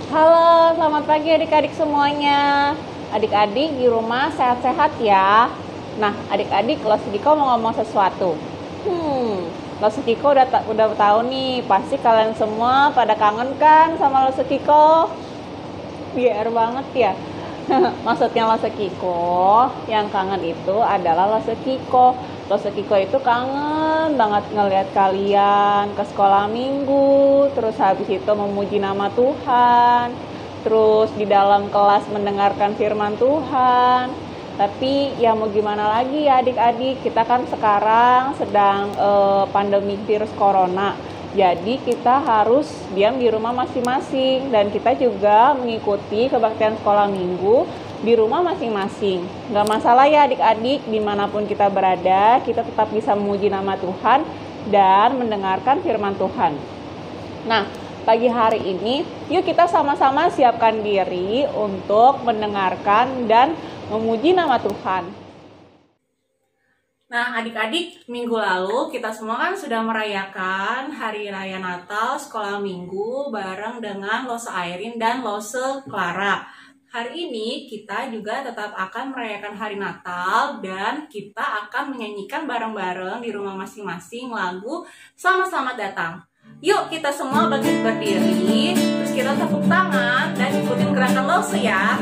Halo, selamat pagi adik-adik semuanya. Adik-adik di rumah sehat-sehat ya. Nah, adik-adik, Lo Sukiko mau ngomong sesuatu. Lo Sukiko udah tahu nih, pasti kalian semua pada kangen kan sama Lo Sukiko? GR banget ya. Maksudnya Lo Sukiko, yang kangen itu adalah Lo Sukiko. Lo Sukiko itu kangen banget ngelihat kalian ke sekolah minggu, terus habis itu memuji nama Tuhan, terus di dalam kelas mendengarkan firman Tuhan. Tapi ya mau gimana lagi ya adik-adik, kita kan sekarang sedang pandemi virus corona. Jadi kita harus diam di rumah masing-masing dan kita juga mengikuti kebaktian sekolah minggu di rumah masing-masing. Gak masalah ya adik-adik, dimanapun kita berada, kita tetap bisa memuji nama Tuhan dan mendengarkan firman Tuhan. Nah, pagi hari ini, yuk kita sama-sama siapkan diri untuk mendengarkan dan memuji nama Tuhan. Nah, adik-adik, minggu lalu kita semua kan sudah merayakan Hari Raya Natal Sekolah Minggu bareng dengan Lose Airin dan Lose Clara. Hari ini kita juga tetap akan merayakan Hari Natal dan kita akan menyanyikan bareng-bareng di rumah masing-masing lagu Sama-sama Datang. Yuk kita semua berdiri, terus kita tepuk tangan dan ikutin gerakan Lose ya.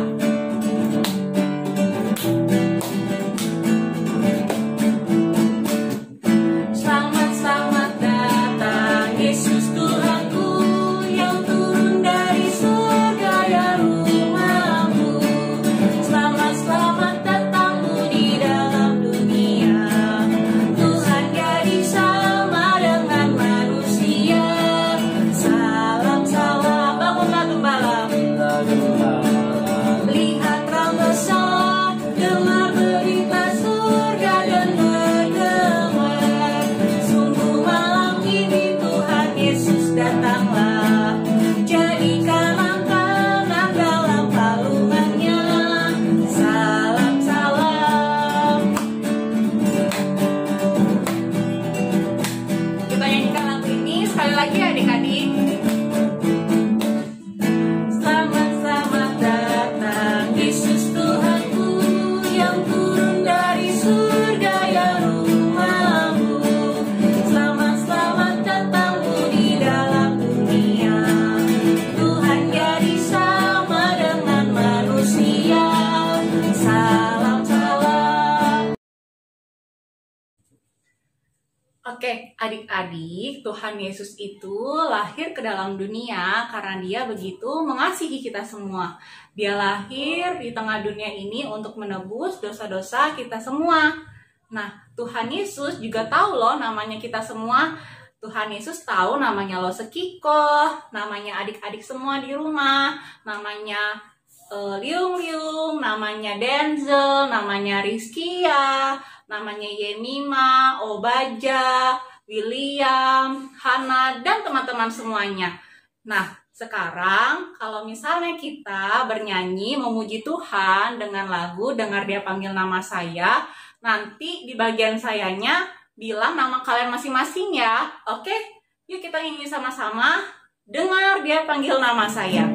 Oke, adik-adik, Tuhan Yesus itu lahir ke dalam dunia karena Dia begitu mengasihi kita semua. Dia lahir di tengah dunia ini untuk menebus dosa-dosa kita semua. Nah, Tuhan Yesus juga tahu loh namanya kita semua. Tuhan Yesus tahu namanya Lo Sukiko, namanya adik-adik semua di rumah, namanya Liung-Liung, namanya Denzel, namanya Rizkia, namanya Yemima, Obaja, William, Hana, dan teman-teman semuanya. Nah, sekarang kalau misalnya kita bernyanyi memuji Tuhan dengan lagu Dengar Dia Panggil Nama Saya, nanti di bagian sayanya bilang nama kalian masing-masing ya. Oke? Yuk kita nyanyi sama-sama. Dengar Dia Panggil Nama Saya.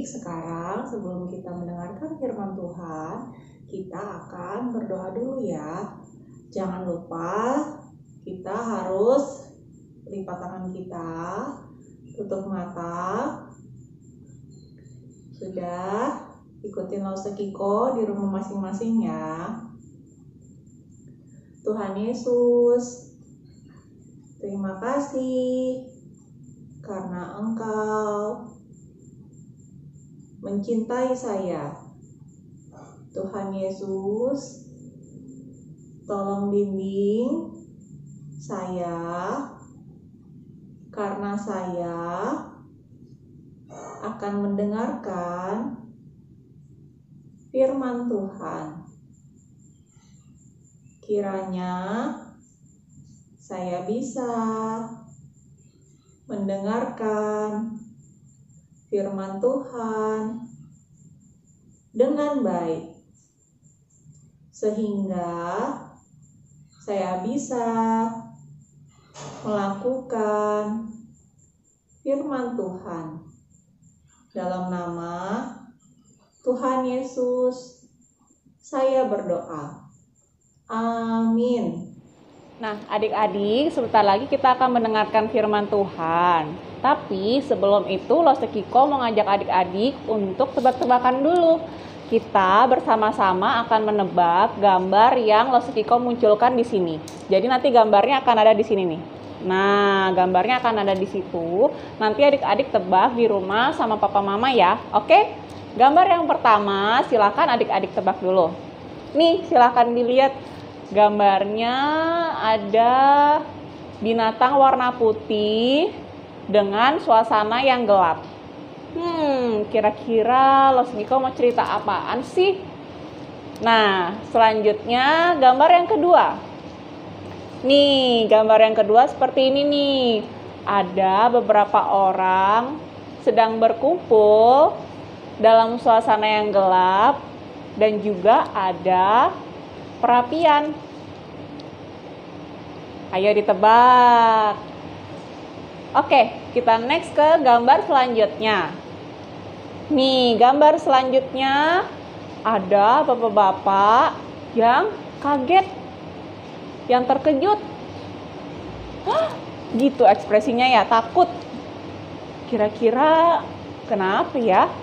Sekarang sebelum kita mendengarkan firman Tuhan, kita akan berdoa dulu ya. Jangan lupa kita harus lipat tangan kita, tutup mata. Sudah, ikutin Lause Kiko di rumah masing-masing ya. Tuhan Yesus, terima kasih karena Engkau mencintai saya. Tuhan Yesus, tolong bimbing saya karena saya akan mendengarkan firman Tuhan. Kiranya saya bisa mendengarkan firman Tuhan dengan baik, sehingga saya bisa melakukan firman Tuhan. Dalam nama Tuhan Yesus, saya berdoa. Amin. Nah, adik-adik, sebentar lagi kita akan mendengarkan firman Tuhan. Tapi sebelum itu, Lause Kiko mau ngajak adik-adik untuk tebak-tebakan dulu. Kita bersama-sama akan menebak gambar yang Lause Kiko munculkan di sini. Jadi nanti gambarnya akan ada di sini nih. Nah, gambarnya akan ada di situ. Nanti adik-adik tebak di rumah sama papa mama ya. Oke? Gambar yang pertama, silakan adik-adik tebak dulu. Nih, silakan dilihat. Gambarnya ada binatang warna putih dengan suasana yang gelap. Kira-kira Lause Kiko mau cerita apaan sih? Nah, selanjutnya gambar yang kedua. Nih, gambar yang kedua seperti ini nih. Ada beberapa orang sedang berkumpul dalam suasana yang gelap dan juga ada perapian. Ayo ditebak. Oke, kita next ke gambar selanjutnya. Nih, gambar selanjutnya ada bapak-bapak yang kaget, yang terkejut. Gitu ekspresinya ya, takut. Kira-kira kenapa ya?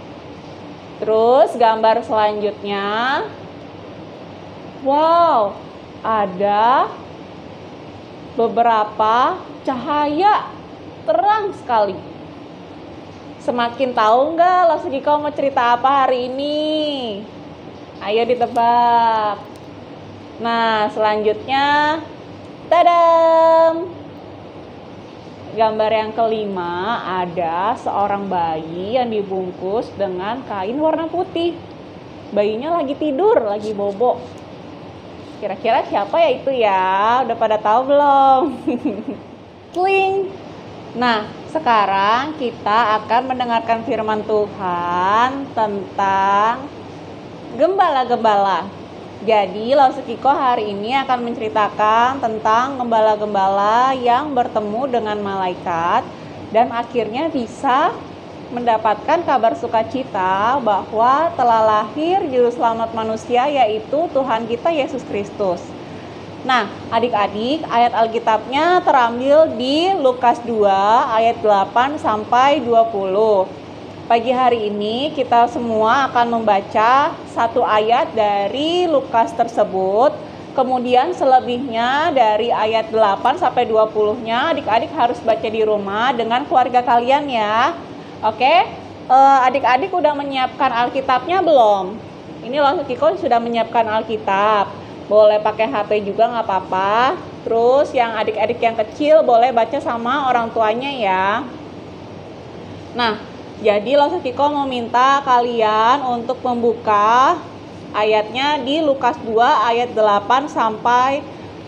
Terus gambar selanjutnya, wow, ada beberapa cahaya terang sekali. Semakin tahu nggak Lause Kiko mau cerita apa hari ini? Ayo ditebak. Nah, selanjutnya, tadam! Gambar yang kelima ada seorang bayi yang dibungkus dengan kain warna putih. Bayinya lagi tidur, lagi bobo. Kira-kira siapa ya itu ya? Udah pada tahu belum? Kling! Nah, sekarang kita akan mendengarkan firman Tuhan tentang gembala-gembala. Jadi, Lause Kiko hari ini akan menceritakan tentang gembala-gembala yang bertemu dengan malaikat dan akhirnya bisa mendapatkan kabar sukacita bahwa telah lahir juru selamat manusia, yaitu Tuhan kita Yesus Kristus. Nah, adik-adik, ayat Alkitabnya terambil di Lukas 2 ayat 8 sampai 20. Pagi hari ini kita semua akan membaca satu ayat dari Lukas tersebut. Kemudian selebihnya dari ayat 8 sampai 20-nya adik-adik harus baca di rumah dengan keluarga kalian ya. Oke? Adik-adik udah menyiapkan Alkitabnya belum? Ini Lause Kiko sudah menyiapkan Alkitab. Boleh pakai HP juga nggak apa-apa. Terus yang adik-adik yang kecil boleh baca sama orang tuanya ya. Nah, jadi Lause Kiko mau minta kalian untuk membuka ayatnya di Lukas 2 ayat 8 sampai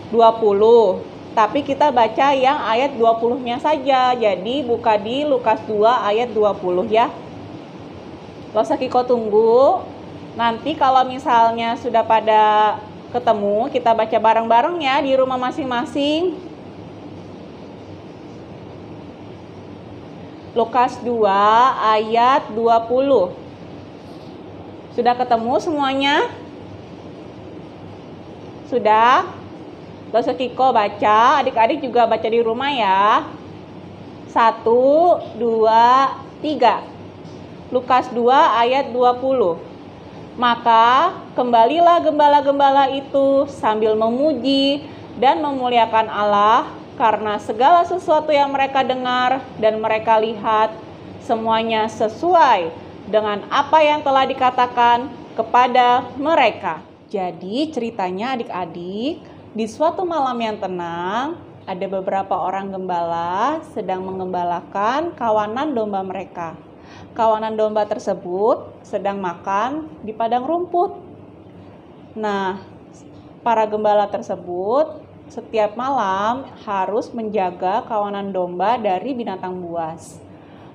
20. Tapi kita baca yang ayat 20-nya saja. Jadi buka di Lukas 2 ayat 20 ya. Lause Kiko tunggu. Nanti kalau misalnya sudah pada ketemu, kita baca bareng-bareng ya di rumah masing-masing. Lukas 2 ayat 20. Sudah ketemu semuanya? Sudah? Lause Kiko baca, adik-adik juga baca di rumah ya. 1, 2, 3. Lukas 2 ayat 20. Maka kembalilah gembala-gembala itu sambil memuji dan memuliakan Allah karena segala sesuatu yang mereka dengar dan mereka lihat semuanya sesuai dengan apa yang telah dikatakan kepada mereka. Jadi ceritanya adik-adik, di suatu malam yang tenang, ada beberapa orang gembala sedang menggembalakan kawanan domba mereka. Kawanan domba tersebut sedang makan di padang rumput. Nah, para gembala tersebut setiap malam harus menjaga kawanan domba dari binatang buas.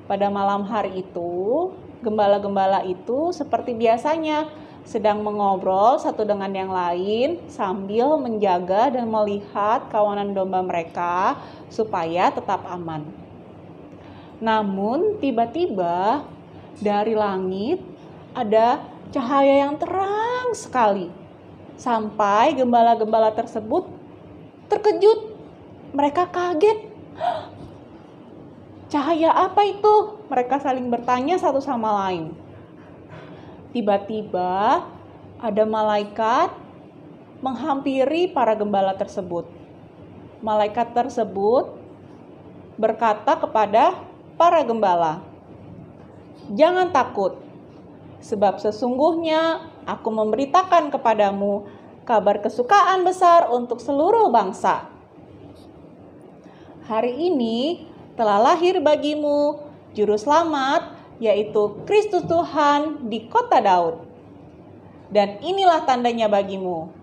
Pada malam hari itu, gembala-gembala itu seperti biasanya sedang mengobrol satu dengan yang lain sambil menjaga dan melihat kawanan domba mereka supaya tetap aman. Namun tiba-tiba dari langit ada cahaya yang terang sekali. Sampai gembala-gembala tersebut terkejut. Mereka kaget. Cahaya apa itu? Mereka saling bertanya satu sama lain. Tiba-tiba ada malaikat menghampiri para gembala tersebut. Malaikat tersebut berkata kepada para gembala, "Jangan takut, sebab sesungguhnya aku memberitakan kepadamu kabar kesukaan besar untuk seluruh bangsa. Hari ini telah lahir bagimu Juru Selamat, yaitu Kristus Tuhan di kota Daud. Dan inilah tandanya bagimu.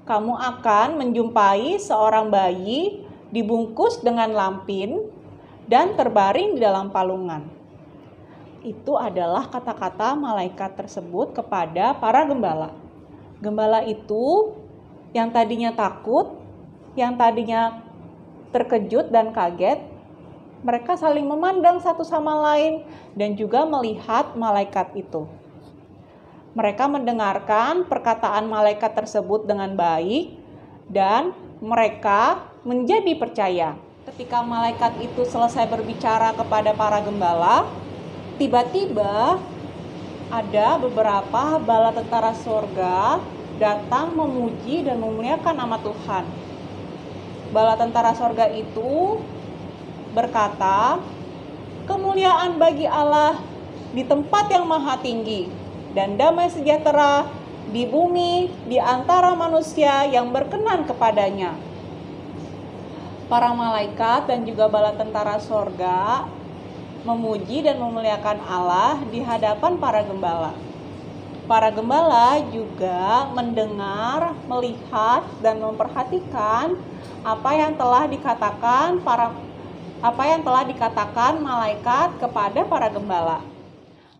Kamu akan menjumpai seorang bayi dibungkus dengan lampin dan terbaring di dalam palungan." Itu adalah kata-kata malaikat tersebut kepada para gembala. Gembala itu yang tadinya takut, yang tadinya terkejut dan kaget, mereka saling memandang satu sama lain dan juga melihat malaikat itu. Mereka mendengarkan perkataan malaikat tersebut dengan baik dan mereka menjadi percaya. Ketika malaikat itu selesai berbicara kepada para gembala, tiba-tiba ada beberapa bala tentara surga datang memuji dan memuliakan nama Tuhan. Bala tentara surga itu berkata, "Kemuliaan bagi Allah di tempat yang maha tinggi dan damai sejahtera di bumi di antara manusia yang berkenan kepadanya." Para malaikat dan juga bala tentara surga memuji dan memuliakan Allah di hadapan para gembala. Para gembala juga mendengar, melihat, dan memperhatikan apa yang telah dikatakan malaikat kepada para gembala.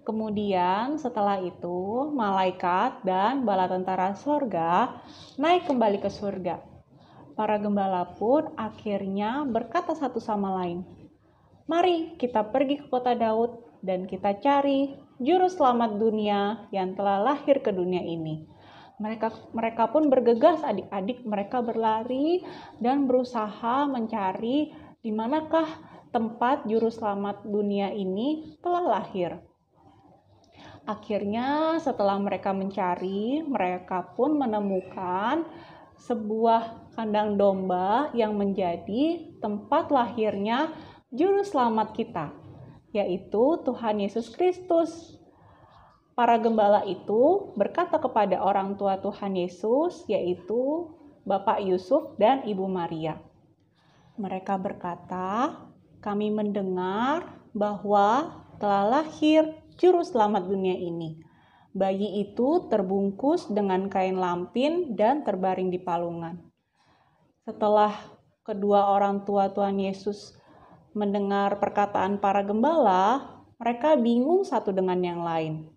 Kemudian setelah itu malaikat dan bala tentara surga naik kembali ke surga. Para gembala pun akhirnya berkata satu sama lain, "Mari kita pergi ke kota Daud dan kita cari Juru Selamat dunia yang telah lahir ke dunia ini." Mereka pun bergegas adik-adik, mereka berlari dan berusaha mencari di manakah tempat Juru Selamat dunia ini telah lahir. Akhirnya setelah mereka mencari, mereka pun menemukan sebuah kandang domba yang menjadi tempat lahirnya Juru Selamat kita, yaitu Tuhan Yesus Kristus. Para gembala itu berkata kepada orang tua Tuhan Yesus, yaitu Bapak Yusuf dan Ibu Maria. Mereka berkata, "Kami mendengar bahwa telah lahir Juru Selamat dunia ini. Bayi itu terbungkus dengan kain lampin dan terbaring di palungan." Setelah kedua orang tua Tuhan Yesus mendengar perkataan para gembala, mereka bingung satu dengan yang lain.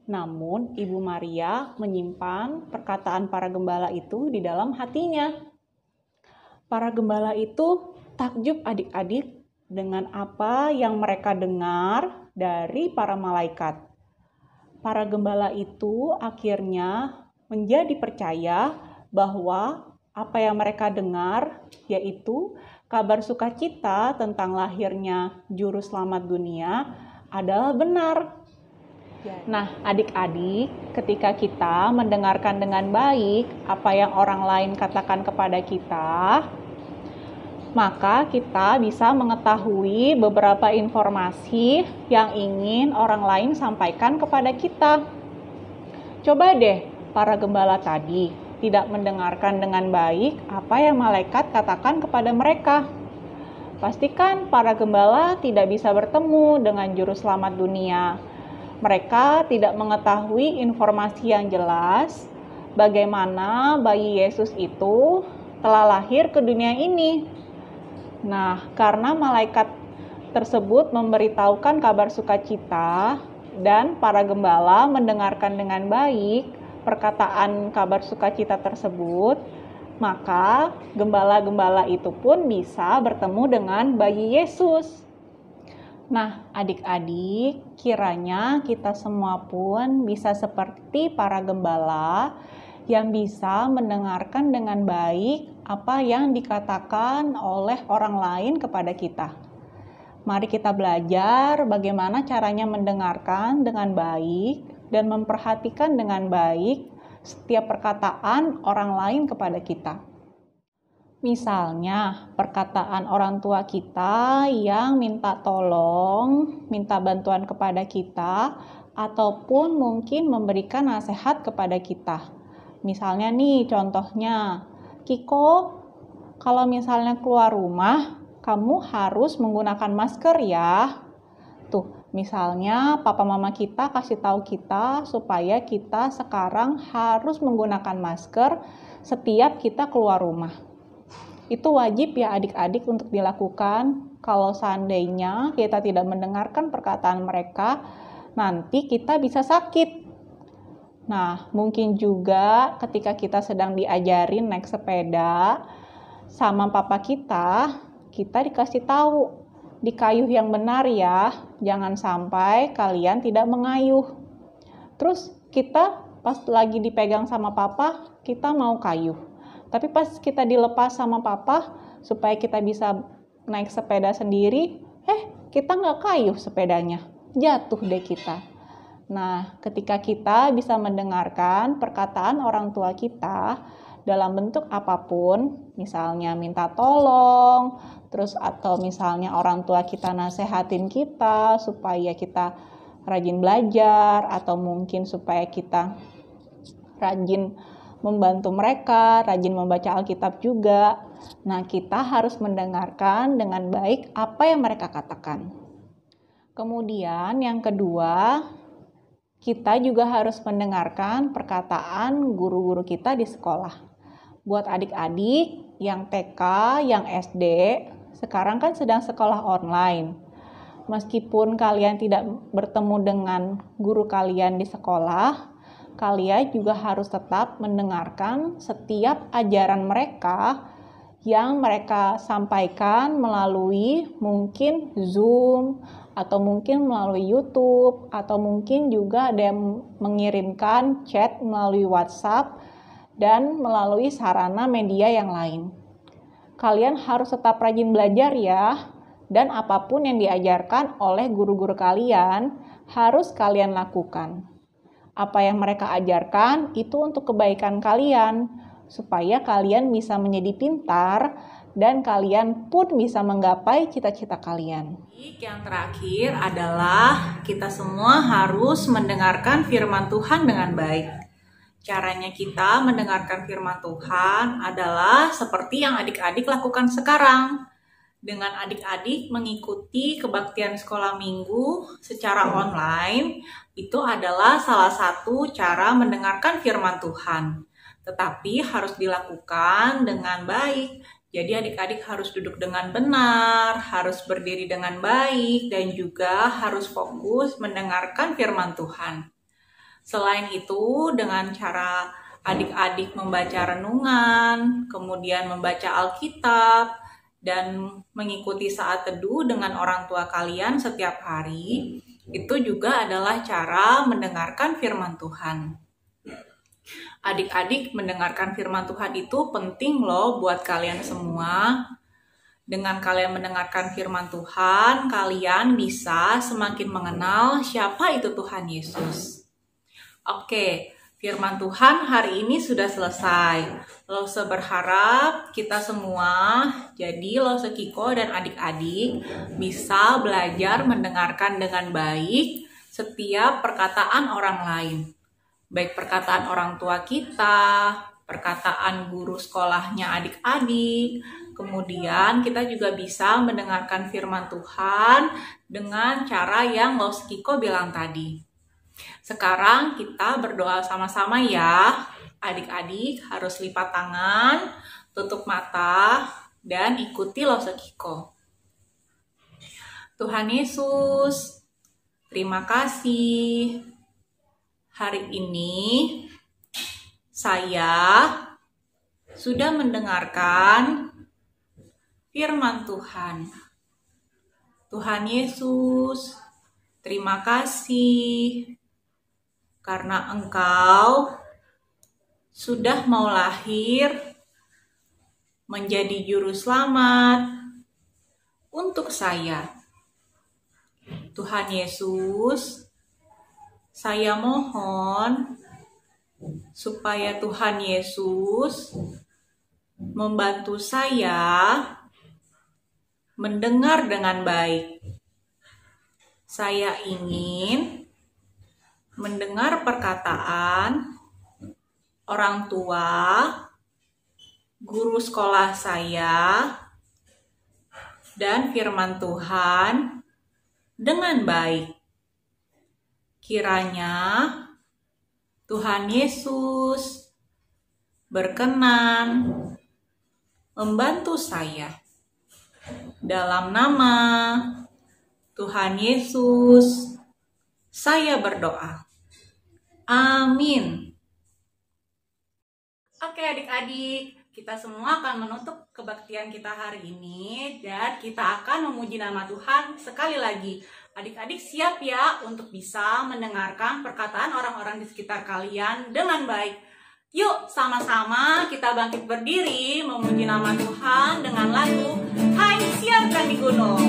Namun Ibu Maria menyimpan perkataan para gembala itu di dalam hatinya. Para gembala itu takjub adik-adik dengan apa yang mereka dengar dari para malaikat. Para gembala itu akhirnya menjadi percaya bahwa apa yang mereka dengar, yaitu kabar sukacita tentang lahirnya Juru Selamat dunia adalah benar. Nah, adik-adik, ketika kita mendengarkan dengan baik apa yang orang lain katakan kepada kita, maka kita bisa mengetahui beberapa informasi yang ingin orang lain sampaikan kepada kita. Coba deh, para gembala tadi tidak mendengarkan dengan baik apa yang malaikat katakan kepada mereka. Pastikan para gembala tidak bisa bertemu dengan Juru Selamat dunia. Mereka tidak mengetahui informasi yang jelas bagaimana bayi Yesus itu telah lahir ke dunia ini. Nah, karena malaikat tersebut memberitahukan kabar sukacita dan para gembala mendengarkan dengan baik perkataan kabar sukacita tersebut, maka gembala-gembala itu pun bisa bertemu dengan bayi Yesus. Nah, adik-adik, kiranya kita semua pun bisa seperti para gembala yang bisa mendengarkan dengan baik apa yang dikatakan oleh orang lain kepada kita. Mari kita belajar bagaimana caranya mendengarkan dengan baik dan memperhatikan dengan baik setiap perkataan orang lain kepada kita. Misalnya, perkataan orang tua kita yang minta tolong, minta bantuan kepada kita, ataupun mungkin memberikan nasihat kepada kita. Misalnya nih, contohnya, Kiko, kalau misalnya keluar rumah, kamu harus menggunakan masker ya. Tuh, misalnya papa mama kita kasih tahu kita supaya kita sekarang harus menggunakan masker setiap kita keluar rumah. Itu wajib ya adik-adik untuk dilakukan. Kalau seandainya kita tidak mendengarkan perkataan mereka, nanti kita bisa sakit. Nah, mungkin juga ketika kita sedang diajarin naik sepeda sama papa kita dikasih tahu, dikayuh yang benar ya, jangan sampai kalian tidak mengayuh. Terus kita pas lagi dipegang sama papa, kita mau kayuh. Tapi pas kita dilepas sama papa, supaya kita bisa naik sepeda sendiri, kita nggak kayuh sepedanya, jatuh deh kita. Nah, ketika kita bisa mendengarkan perkataan orang tua kita dalam bentuk apapun, misalnya minta tolong, terus atau misalnya orang tua kita nasehatin kita supaya kita rajin belajar, atau mungkin supaya kita rajin membantu mereka, rajin membaca Alkitab juga. Nah, kita harus mendengarkan dengan baik apa yang mereka katakan. Kemudian yang kedua, kita juga harus mendengarkan perkataan guru-guru kita di sekolah. Buat adik-adik yang TK, yang SD, sekarang kan sedang sekolah online. Meskipun kalian tidak bertemu dengan guru kalian di sekolah, kalian juga harus tetap mendengarkan setiap ajaran mereka yang mereka sampaikan melalui mungkin Zoom, atau mungkin melalui YouTube, atau mungkin juga ada yang mengirimkan chat melalui WhatsApp dan melalui sarana media yang lain. Kalian harus tetap rajin belajar ya, dan apapun yang diajarkan oleh guru-guru kalian harus kalian lakukan. Apa yang mereka ajarkan itu untuk kebaikan kalian, supaya kalian bisa menjadi pintar dan kalian pun bisa menggapai cita-cita kalian. Yang terakhir adalah kita semua harus mendengarkan firman Tuhan dengan baik. Caranya kita mendengarkan firman Tuhan adalah seperti yang adik-adik lakukan sekarang. Dengan adik-adik mengikuti kebaktian sekolah minggu secara online, itu adalah salah satu cara mendengarkan firman Tuhan. Tetapi harus dilakukan dengan baik. Jadi adik-adik harus duduk dengan benar, harus berdiri dengan baik, dan juga harus fokus mendengarkan firman Tuhan. Selain itu, dengan cara adik-adik membaca renungan, kemudian membaca Alkitab, dan mengikuti saat teduh dengan orang tua kalian setiap hari, itu juga adalah cara mendengarkan firman Tuhan. Adik-adik mendengarkan firman Tuhan itu penting loh buat kalian semua. Dengan kalian mendengarkan firman Tuhan, kalian bisa semakin mengenal siapa itu Tuhan Yesus. Oke, firman Tuhan hari ini sudah selesai. Lause berharap kita semua, jadi Lause Kiko dan adik-adik bisa belajar mendengarkan dengan baik setiap perkataan orang lain. Baik perkataan orang tua kita, perkataan guru sekolahnya adik-adik, kemudian kita juga bisa mendengarkan firman Tuhan dengan cara yang Lause Kiko bilang tadi. Sekarang kita berdoa sama-sama ya. Adik-adik harus lipat tangan, tutup mata, dan ikuti Lause Kiko. Tuhan Yesus, terima kasih. Hari ini saya sudah mendengarkan firman Tuhan. Tuhan Yesus, terima kasih karena Engkau sudah mau lahir menjadi juru selamat untuk saya. Tuhan Yesus, saya mohon supaya Tuhan Yesus membantu saya mendengar dengan baik. Saya ingin mendengar perkataan orang tua, guru sekolah saya, dan firman Tuhan dengan baik. Kiranya Tuhan Yesus berkenan membantu saya. Dalam nama Tuhan Yesus, saya berdoa. Amin. Oke adik-adik, kita semua akan menutup kebaktian kita hari ini dan kita akan memuji nama Tuhan sekali lagi. Adik-adik siap ya untuk bisa mendengarkan perkataan orang-orang di sekitar kalian dengan baik. Yuk sama-sama kita bangkit berdiri memuji nama Tuhan dengan lagu Hai Siarkan di Gunung.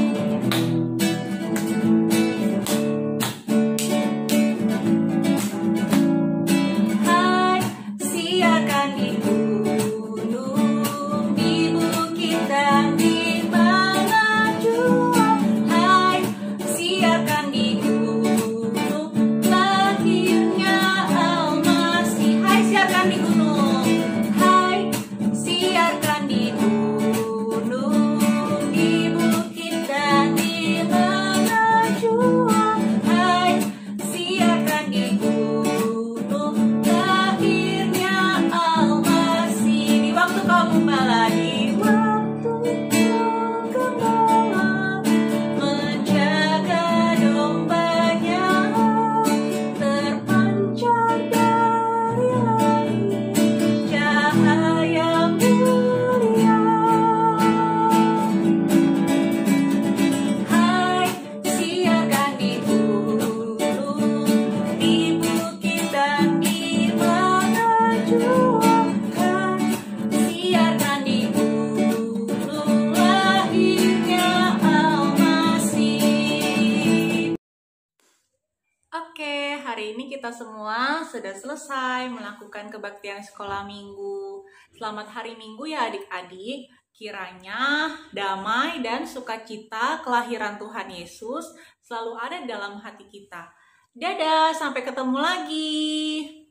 Hari ini kita semua sudah selesai melakukan kebaktian sekolah minggu. Selamat hari Minggu ya adik-adik. Kiranya damai dan sukacita kelahiran Tuhan Yesus selalu ada dalam hati kita. Dadah, sampai ketemu lagi.